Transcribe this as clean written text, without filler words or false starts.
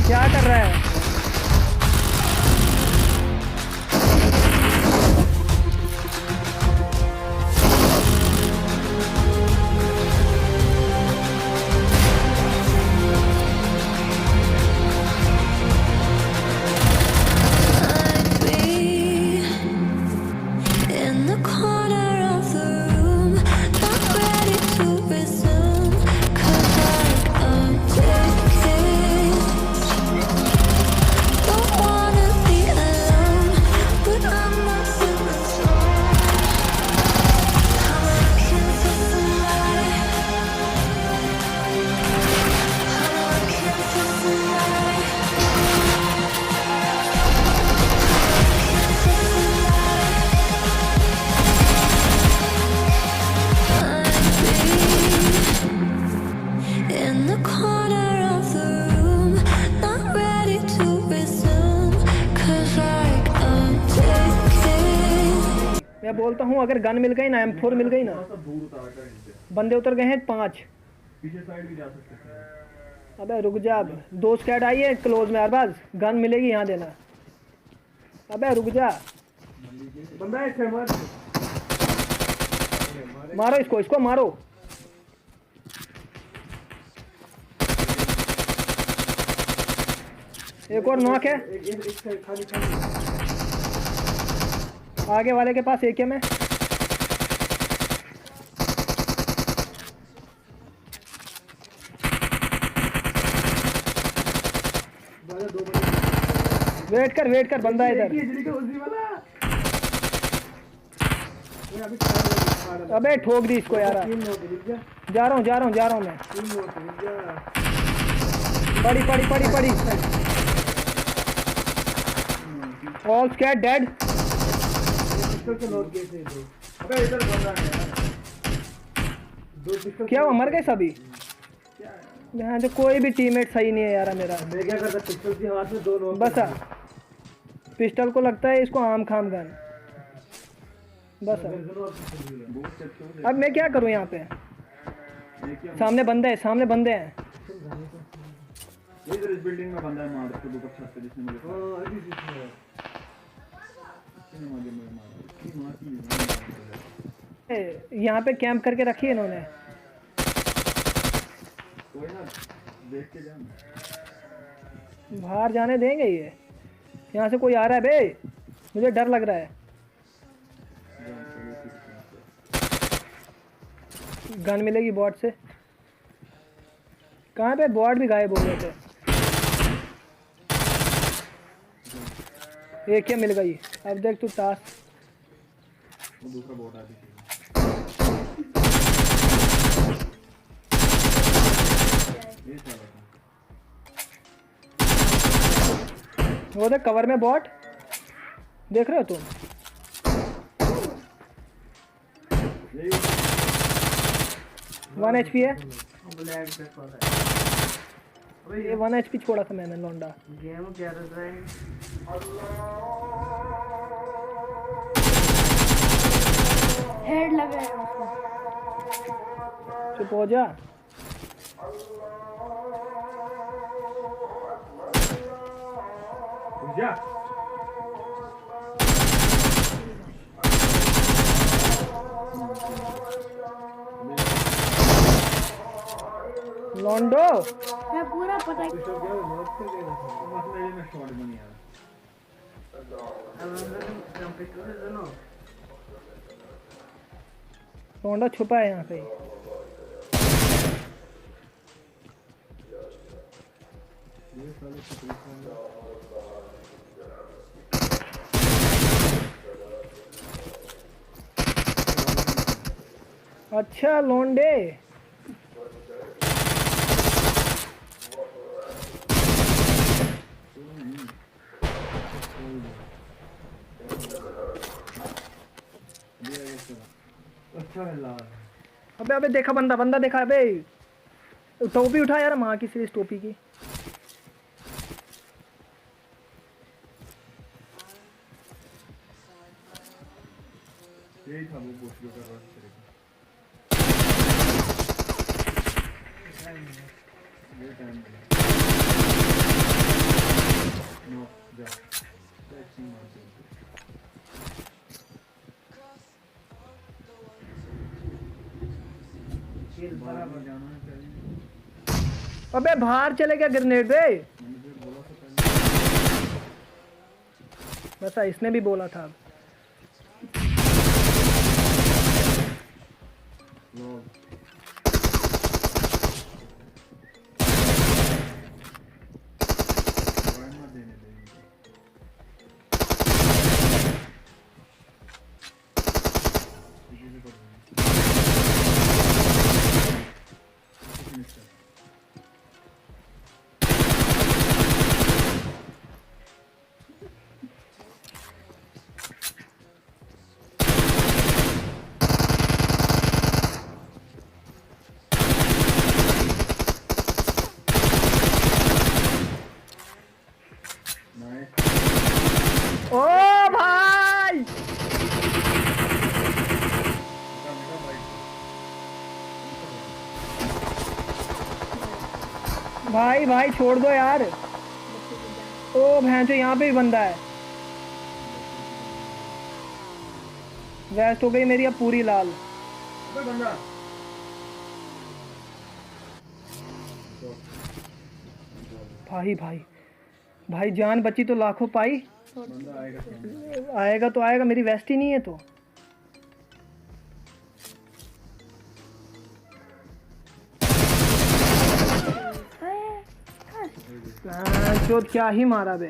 क्या कर रहा है? मैं बोलता हूँ अगर गन मिल गई ना, M4 मिल गई ना, बंदे उतर गए हैं 5। पीछे साइड भी जा सकते हैं। अबे रुक जा, अब 2 स्क्वाड आई है क्लोज में, अरबाज गन मिलेगी यहाँ देना। अबे रुक जा, बंदा है फेमर, मारो इसको, इसको मारो। एक और नॉक है। एक खाली आगे वाले के पास AK में। वेट कर बंदा इधर। अबे ठोक दी इसको यार। जा रहा हूँ मैं। पड़ी। All scattered. क्या वो मर गए सभी? यहाँ तो कोई भी टीममेट सही नहीं है यार मेरा। मैं क्या करता, पिस्टल की हाथ में 2 नॉक। बस पिस्टल को लगता है इसको आम खाम गन। बस अब मैं क्या करूँ? यहाँ पे सामने बंदे हैं। इधर इस बिल्डिंग में बंदा है, मार उसको ऊपर छत पे जिसने मुझे यहाँ पे कैंप करके रखी है इन्होंने। कोई ना, देख के जाना। बाहर जाने देंगे ये? यहाँ से कोई आ रहा है बे, मुझे डर लग रहा है। गन मिलेगी बॉट से। कहाँ पे? बॉट भी गायब हो गए थे। एक क्या मिल गई? अब देख तू टास्क। दूसरा बॉट आ गया। वो देख कवर में बॉट देख रहे हो तुम? 1 HP है। ये 1 HP छोड़ा था मैंने लौंडा। गेम क्या रहा है? हेड लगा है। चुप हो जा। जा लॉन्डो मैं पूरा पता है। पिस्टल क्या है, नॉक से दे रहा था, बस मेरे में शॉट भी नहीं आ रहा। अब हम पिस्टल से दोनों लॉन्डो छुपा है यहाँ पे। ये साले अच्छा लौंडे, अच्छा है ला। अबे देखा बंदा देखा। अबे टोपी उठा यार, माँ की सीरीज टोपी की। यही था वो पूछ कर रहा था। ये टाइम हील बराबर। जाना चाहिए। अबे बाहर चले गया ग्रेनेड बे। मैंने फिर बोला था पहले। बस इसने भी बोला था। लॉग वाइन मत देने दे इनको। इसी से कर दूंगा। फिनिश कर। नाइस। ओ भाई बेटा बेटा भाई। भाई भाई छोड़ दो यार। ओ भैंसो यहाँ पे भी बंदा है। वेस्ट हो गई मेरी अब पूरी लाल। अबे बंदा। भाई भाई भाई जान बची तो लाखों पाई। बंदा आएगा सामने। आएगा तो आएगा, मेरी वेस्ट ही नहीं है तो। अरे जो क्या ही मारा बे।